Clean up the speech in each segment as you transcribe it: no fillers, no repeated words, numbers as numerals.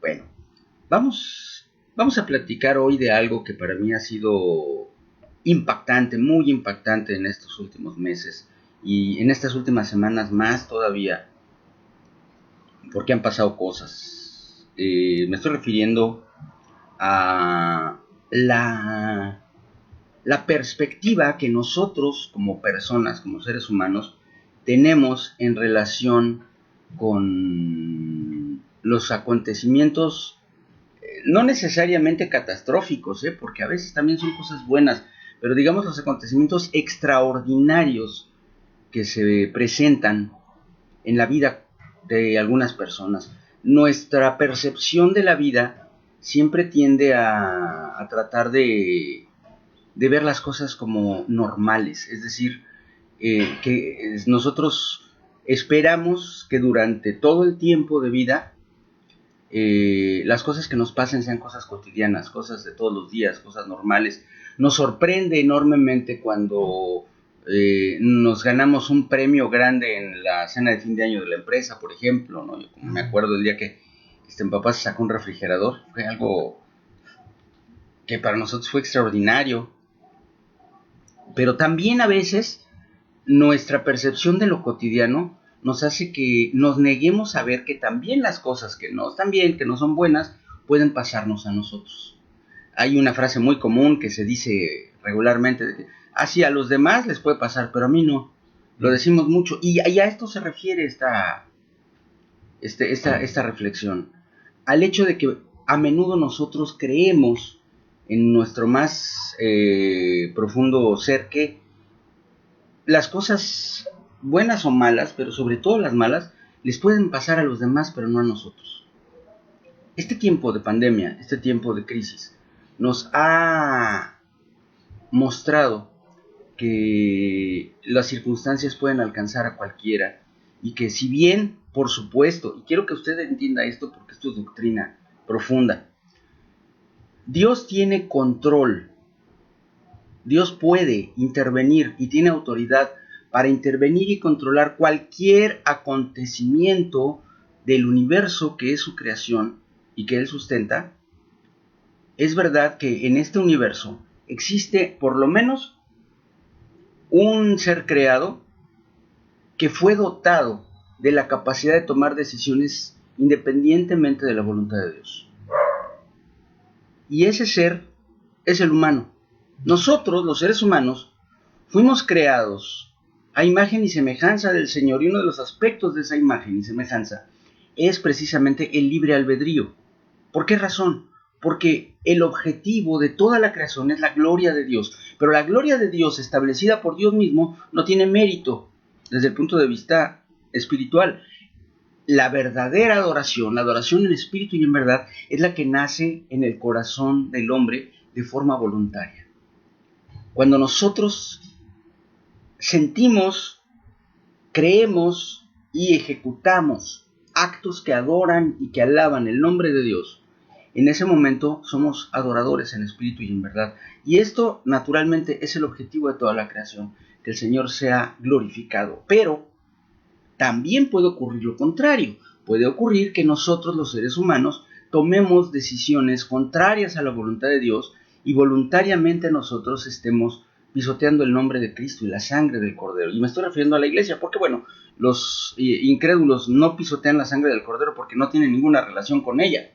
Bueno, vamos a platicar hoy de algo que para mí ha sido impactante, muy impactante en estos últimos meses y en estas últimas semanas más todavía, porque han pasado cosas. Me estoy refiriendo a la perspectiva que nosotros como personas, como seres humanos, tenemos en relación con los acontecimientos no necesariamente catastróficos, porque a veces también son cosas buenas, pero digamos los acontecimientos extraordinarios que se presentan en la vida de algunas personas. Nuestra percepción de la vida siempre tiende a tratar de ver las cosas como normales, es decir, que nosotros esperamos que durante todo el tiempo de vida las cosas que nos pasen sean cosas cotidianas, cosas de todos los días, cosas normales. Nos sorprende enormemente cuando nos ganamos un premio grande en la cena de fin de año de la empresa, por ejemplo, ¿no? Yo como me acuerdo el día que mi papá se sacó un refrigerador, fue algo que para nosotros fue extraordinario. Pero también a veces nuestra percepción de lo cotidiano nos hace que nos neguemos a ver que también las cosas que no están bien, que no son buenas, pueden pasarnos a nosotros. Hay una frase muy común que se dice regularmente de que así a los demás les puede pasar, pero a mí no. Lo decimos mucho y a esto se refiere esta reflexión. Al hecho de que a menudo nosotros creemos en nuestro más profundo ser que las cosas buenas o malas, pero sobre todo las malas, les pueden pasar a los demás, pero no a nosotros. Este tiempo de pandemia, este tiempo de crisis, nos ha mostrado que las circunstancias pueden alcanzar a cualquiera y que si bien, por supuesto, y quiero que usted entienda esto porque esto es doctrina profunda, Dios tiene control, Dios puede intervenir y tiene autoridad para intervenir y controlar cualquier acontecimiento del universo que es su creación y que Él sustenta. Es verdad que en este universo existe por lo menos un ser creado que fue dotado de la capacidad de tomar decisiones independientemente de la voluntad de Dios. Y ese ser es el humano. Nosotros, los seres humanos, fuimos creados a imagen y semejanza del Señor, y uno de los aspectos de esa imagen y semejanza es precisamente el libre albedrío. ¿Por qué razón? Porque el objetivo de toda la creación es la gloria de Dios, pero la gloria de Dios establecida por Dios mismo no tiene mérito desde el punto de vista espiritual. La verdadera adoración, la adoración en espíritu y en verdad, es la que nace en el corazón del hombre de forma voluntaria. Cuando nosotros sentimos, creemos y ejecutamos actos que adoran y que alaban el nombre de Dios, en ese momento somos adoradores en espíritu y en verdad. Y esto naturalmente es el objetivo de toda la creación, que el Señor sea glorificado. Pero también puede ocurrir lo contrario. Puede ocurrir que nosotros, los seres humanos, tomemos decisiones contrarias a la voluntad de Dios y voluntariamente nosotros estemos pisoteando el nombre de Cristo y la sangre del Cordero. Y me estoy refiriendo a la iglesia, porque bueno, los incrédulos no pisotean la sangre del Cordero porque no tienen ninguna relación con ella.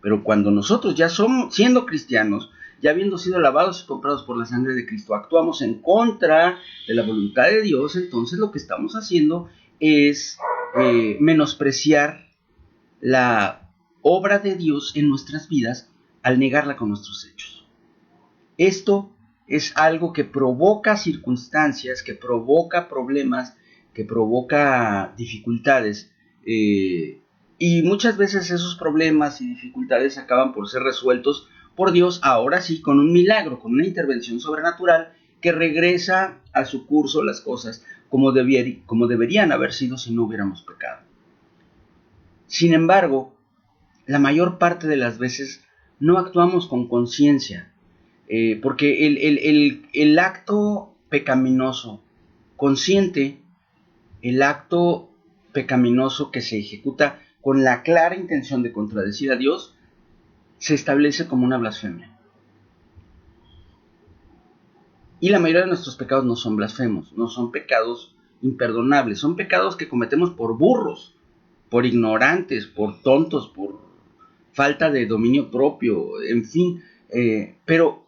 Pero cuando nosotros ya somos, siendo cristianos, ya habiendo sido lavados y comprados por la sangre de Cristo, actuamos en contra de la voluntad de Dios, entonces lo que estamos haciendo es menospreciar la obra de Dios en nuestras vidas al negarla con nuestros hechos. Esto es algo que provoca circunstancias, que provoca problemas, que provoca dificultades, y muchas veces esos problemas y dificultades acaban por ser resueltos por Dios, ahora sí, con un milagro, con una intervención sobrenatural que regresa a su curso las cosas como deberían haber sido si no hubiéramos pecado. Sin embargo, la mayor parte de las veces no actuamos con conciencia, porque el acto pecaminoso consciente, el acto pecaminoso que se ejecuta con la clara intención de contradecir a Dios, se establece como una blasfemia. Y la mayoría de nuestros pecados no son blasfemos, no son pecados imperdonables, son pecados que cometemos por burros, por ignorantes, por tontos, por falta de dominio propio, en fin. Pero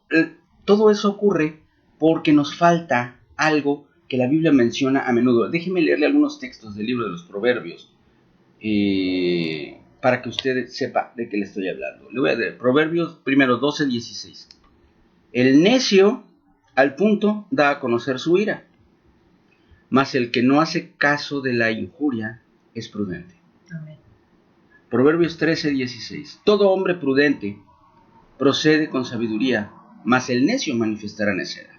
todo eso ocurre porque nos falta algo que la Biblia menciona a menudo. Déjeme leerle algunos textos del libro de los Proverbios para que usted sepa de qué le estoy hablando. Le voy a leer Proverbios primero 12:16. El necio al punto da a conocer su ira, mas el que no hace caso de la injuria es prudente. Amén. Proverbios 13:16. Todo hombre prudente procede con sabiduría, mas el necio manifestará necedad.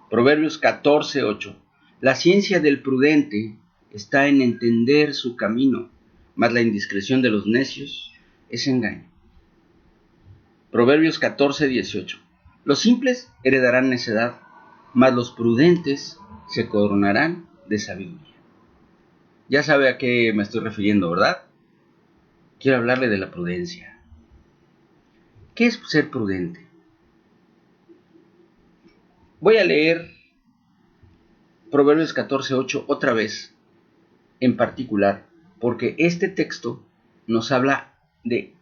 Proverbios 14:8. La ciencia del prudente está en entender su camino, mas la indiscreción de los necios es engaño. Proverbios 14:18. Los simples heredarán necedad, mas los prudentes se coronarán de sabiduría. Ya sabe a qué me estoy refiriendo, ¿verdad? Quiero hablarle de la prudencia. ¿Qué es ser prudente? Voy a leer Proverbios 14:8 otra vez, en particular, porque este texto nos habla de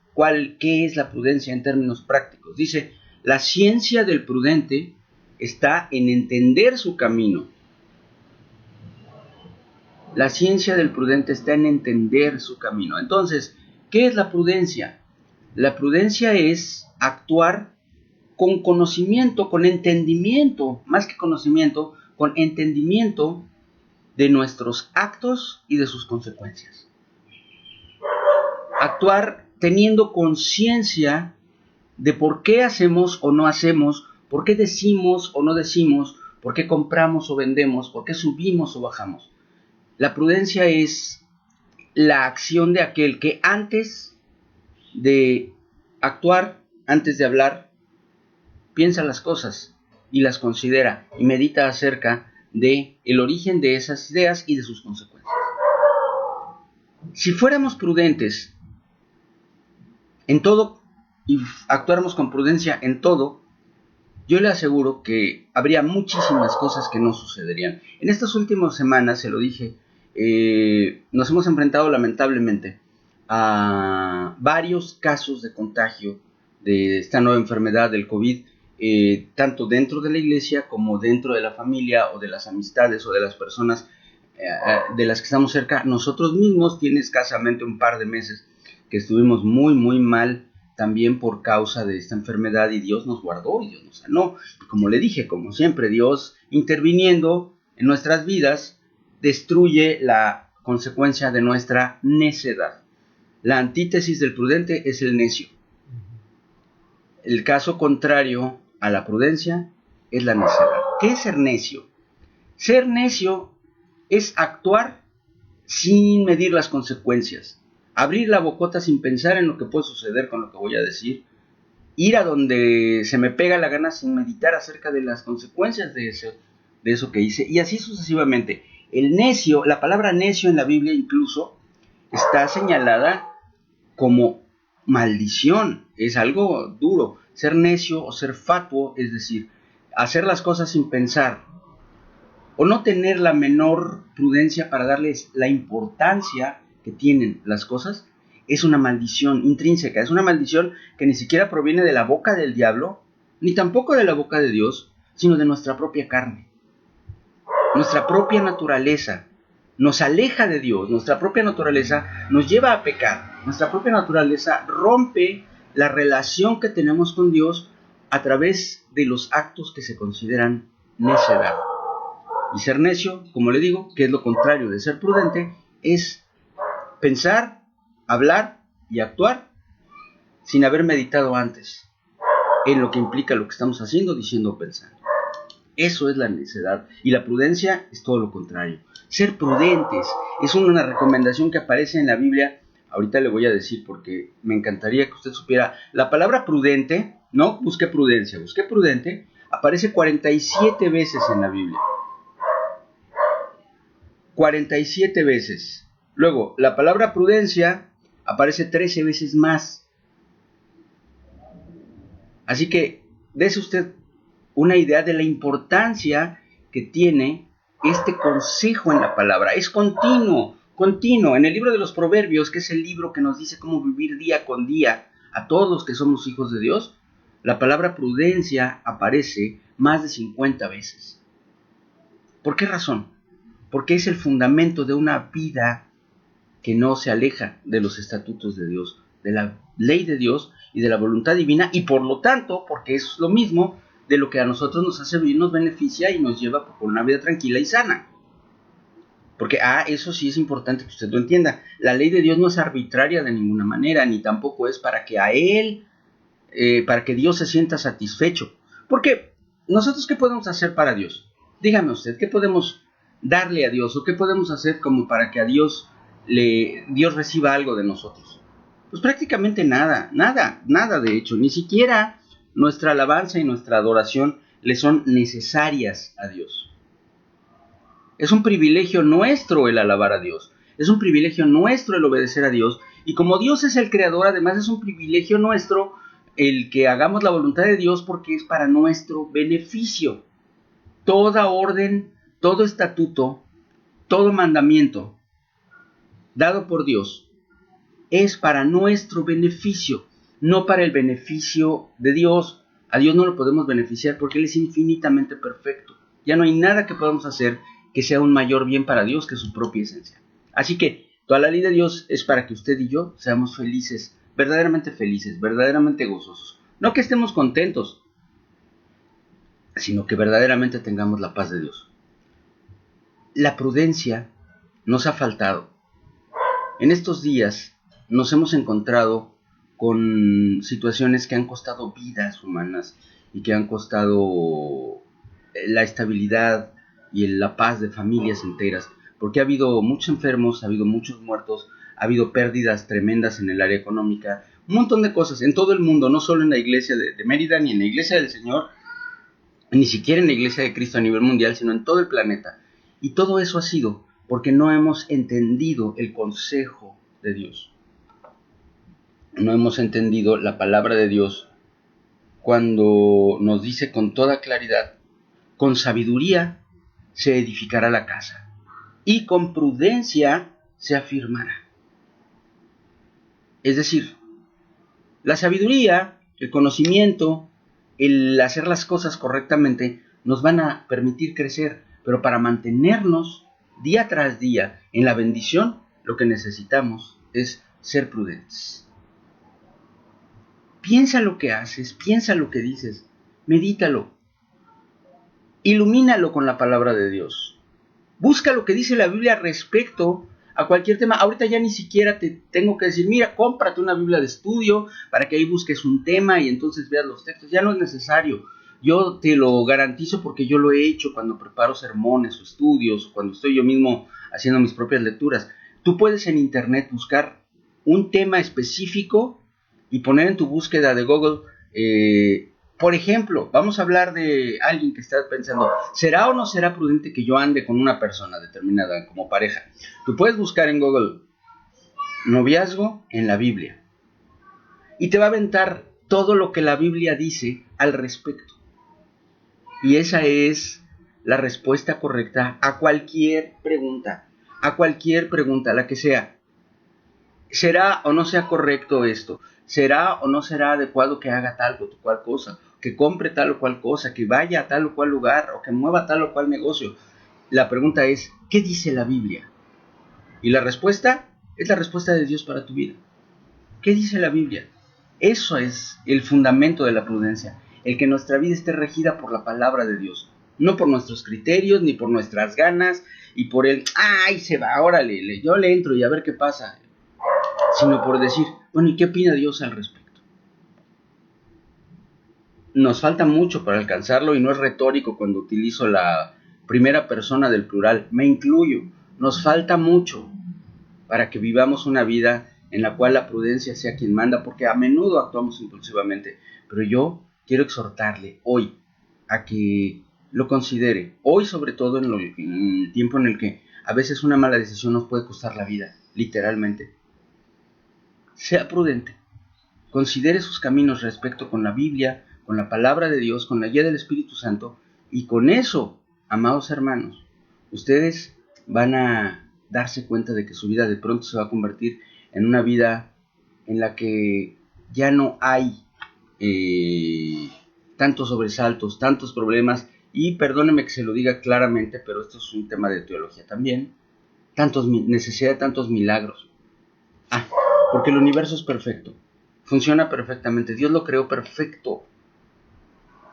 qué es la prudencia en términos prácticos. Dice, la ciencia del prudente está en entender su camino. La ciencia del prudente está en entender su camino. Entonces, ¿qué es la prudencia? La prudencia es actuar con conocimiento, con entendimiento, más que conocimiento, con entendimiento de nuestros actos y de sus consecuencias. Actuar teniendo conciencia de por qué hacemos o no hacemos, por qué decimos o no decimos, por qué compramos o vendemos, por qué subimos o bajamos. La prudencia es la acción de aquel que antes de actuar, antes de hablar, piensa las cosas y las considera y medita acerca de el origen de esas ideas y de sus consecuencias. Si fuéramos prudentes en todo y actuáramos con prudencia en todo, yo le aseguro que habría muchísimas cosas que no sucederían. En estas últimas semanas, se lo dije, nos hemos enfrentado lamentablemente a varios casos de contagio de esta nueva enfermedad del COVID, tanto dentro de la iglesia como dentro de la familia o de las amistades o de las personas de las que estamos cerca. Nosotros mismos tiene escasamente un par de meses que estuvimos muy muy mal también por causa de esta enfermedad, y Dios nos guardó y Dios nos sanó. Como le dije, como siempre, Dios interviniendo en nuestras vidas destruye la consecuencia de nuestra necedad. La antítesis del prudente es el necio. El caso contrario a la prudencia es la necedad. ¿Qué es ser necio? Ser necio es actuar sin medir las consecuencias, abrir la bocota sin pensar en lo que puede suceder con lo que voy a decir, ir a donde se me pega la gana sin meditar acerca de las consecuencias de eso que hice, y así sucesivamente. El necio, la palabra necio en la Biblia incluso está señalada como maldición, es algo duro. Ser necio o ser fatuo, es decir, hacer las cosas sin pensar, o no tener la menor prudencia para darles la importancia que tienen las cosas, es una maldición intrínseca, es una maldición que ni siquiera proviene de la boca del diablo, ni tampoco de la boca de Dios, sino de nuestra propia carne. Nuestra propia naturaleza nos aleja de Dios, nuestra propia naturaleza nos lleva a pecar, nuestra propia naturaleza rompe la relación que tenemos con Dios a través de los actos que se consideran necedad. Y ser necio, como le digo, que es lo contrario de ser prudente, es pensar, hablar y actuar sin haber meditado antes en lo que implica lo que estamos haciendo, diciendo o pensando. Eso es la necedad. Y la prudencia es todo lo contrario. Ser prudentes es una recomendación que aparece en la Biblia. Ahorita le voy a decir porque me encantaría que usted supiera. La palabra prudente, no busqué prudencia, busqué prudente, aparece 47 veces en la Biblia. 47 veces. Luego, la palabra prudencia aparece 13 veces más. Así que dése usted una idea de la importancia que tiene este consejo en la palabra. Es continuo. En el libro de los Proverbios, que es el libro que nos dice cómo vivir día con día a todos los que somos hijos de Dios, la palabra prudencia aparece más de 50 veces. ¿Por qué razón? Porque es el fundamento de una vida que no se aleja de los estatutos de Dios, de la ley de Dios y de la voluntad divina, y por lo tanto, porque es lo mismo de lo que a nosotros nos hace vivir, nos beneficia y nos lleva por una vida tranquila y sana. Porque, eso sí es importante que usted lo entienda. La ley de Dios no es arbitraria de ninguna manera, ni tampoco es para que a Él, para que Dios se sienta satisfecho. Porque, ¿nosotros qué podemos hacer para Dios? Dígame usted, ¿qué podemos darle a Dios? ¿O qué podemos hacer como para que a Dios reciba algo de nosotros? Pues prácticamente nada de hecho. Ni siquiera nuestra alabanza y nuestra adoración le son necesarias a Dios. Es un privilegio nuestro el alabar a Dios. Es un privilegio nuestro el obedecer a Dios. Y como Dios es el creador, además es un privilegio nuestro el que hagamos la voluntad de Dios, porque es para nuestro beneficio. Toda orden, todo estatuto, todo mandamiento dado por Dios es para nuestro beneficio, no para el beneficio de Dios. A Dios no lo podemos beneficiar porque Él es infinitamente perfecto. Ya no hay nada que podamos hacer que sea un mayor bien para Dios que su propia esencia. Así que toda la ley de Dios es para que usted y yo seamos felices, verdaderamente gozosos. No que estemos contentos, sino que verdaderamente tengamos la paz de Dios. La prudencia nos ha faltado. En estos días nos hemos encontrado con situaciones que han costado vidas humanas y que han costado la estabilidad y la paz de familias enteras, porque ha habido muchos enfermos, ha habido muchos muertos, ha habido pérdidas tremendas en el área económica, un montón de cosas en todo el mundo, no solo en la iglesia de Mérida, ni en la iglesia del Señor, ni siquiera en la iglesia de Cristo a nivel mundial, sino en todo el planeta. Y todo eso ha sido porque no hemos entendido el consejo de Dios. No hemos entendido la palabra de Dios cuando nos dice con toda claridad: con sabiduría se edificará la casa, y con prudencia se afirmará. Es decir, la sabiduría, el conocimiento, el hacer las cosas correctamente, nos van a permitir crecer, pero para mantenernos día tras día en la bendición, lo que necesitamos es ser prudentes. Piensa lo que haces, piensa lo que dices, medítalo, ilumínalo con la palabra de Dios. Busca lo que dice la Biblia respecto a cualquier tema. Ahorita ya ni siquiera te tengo que decir: mira, cómprate una Biblia de estudio para que ahí busques un tema y entonces veas los textos. Ya no es necesario. Yo te lo garantizo porque yo lo he hecho cuando preparo sermones o estudios, o cuando estoy yo mismo haciendo mis propias lecturas. Tú puedes en internet buscar un tema específico y poner en tu búsqueda de Google, por ejemplo, vamos a hablar de alguien que está pensando: ¿será o no será prudente que yo ande con una persona determinada como pareja? Tú puedes buscar en Google noviazgo en la Biblia y te va a aventar todo lo que la Biblia dice al respecto. Y esa es la respuesta correcta a cualquier pregunta, la que sea. ¿Será o no sea correcto esto? ¿Será o no será adecuado que haga tal o cual cosa? Que compre tal o cual cosa, que vaya a tal o cual lugar, o que mueva tal o cual negocio. La pregunta es: ¿qué dice la Biblia? Y la respuesta es la respuesta de Dios para tu vida. ¿Qué dice la Biblia? Eso es el fundamento de la prudencia, el que nuestra vida esté regida por la palabra de Dios, no por nuestros criterios, ni por nuestras ganas, y por el: ¡ay, se va, órale, yo le entro y a ver qué pasa! Sino por decir: bueno, ¿y qué opina Dios al respecto? Nos falta mucho para alcanzarlo, y no es retórico cuando utilizo la primera persona del plural, me incluyo. Nos falta mucho para que vivamos una vida en la cual la prudencia sea quien manda, porque a menudo actuamos impulsivamente. Pero yo quiero exhortarle hoy a que lo considere, hoy sobre todo en el tiempo en el que a veces una mala decisión nos puede costar la vida, literalmente. Sea prudente, considere sus caminos respecto con la Biblia, con la palabra de Dios, con la guía del Espíritu Santo, y con eso, amados hermanos, ustedes van a darse cuenta de que su vida de pronto se va a convertir en una vida en la que ya no hay tantos sobresaltos, tantos problemas, y perdónenme que se lo diga claramente, pero esto es un tema de teología también, necesidad de tantos milagros. Porque el universo es perfecto, funciona perfectamente, Dios lo creó perfecto.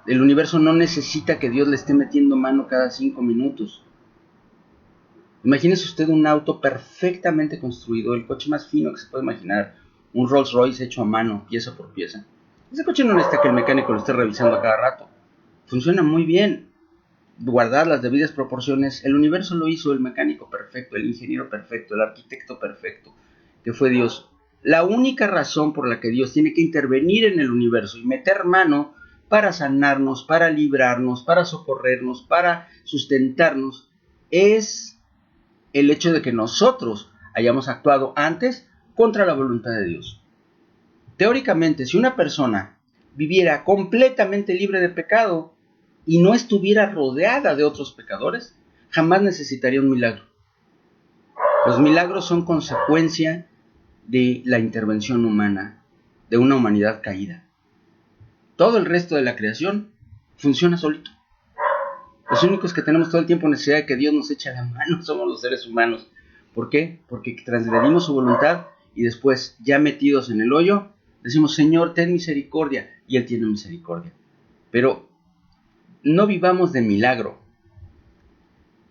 El universo no necesita que Dios le esté metiendo mano cada 5 minutos. Imagínese usted un auto perfectamente construido, el coche más fino que se puede imaginar, un Rolls Royce hecho a mano, pieza por pieza. Ese coche no necesita que el mecánico lo esté revisando a cada rato. Funciona muy bien, guardar las debidas proporciones. El universo lo hizo el mecánico perfecto, el ingeniero perfecto, el arquitecto perfecto, que fue Dios. La única razón por la que Dios tiene que intervenir en el universo y meter mano para sanarnos, para librarnos, para socorrernos, para sustentarnos, es el hecho de que nosotros hayamos actuado antes contra la voluntad de Dios. Teóricamente, si una persona viviera completamente libre de pecado y no estuviera rodeada de otros pecadores, jamás necesitaría un milagro. Los milagros son consecuencia de la intervención humana, de una humanidad caída. Todo el resto de la creación funciona solito. Los únicos que tenemos todo el tiempo necesidad de que Dios nos eche la mano somos los seres humanos. ¿Por qué? Porque transgredimos su voluntad y después, ya metidos en el hoyo, decimos, Señor, ten misericordia, y Él tiene misericordia. Pero no vivamos de milagro,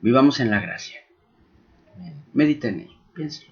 vivamos en la gracia. Medita en ello, piensa.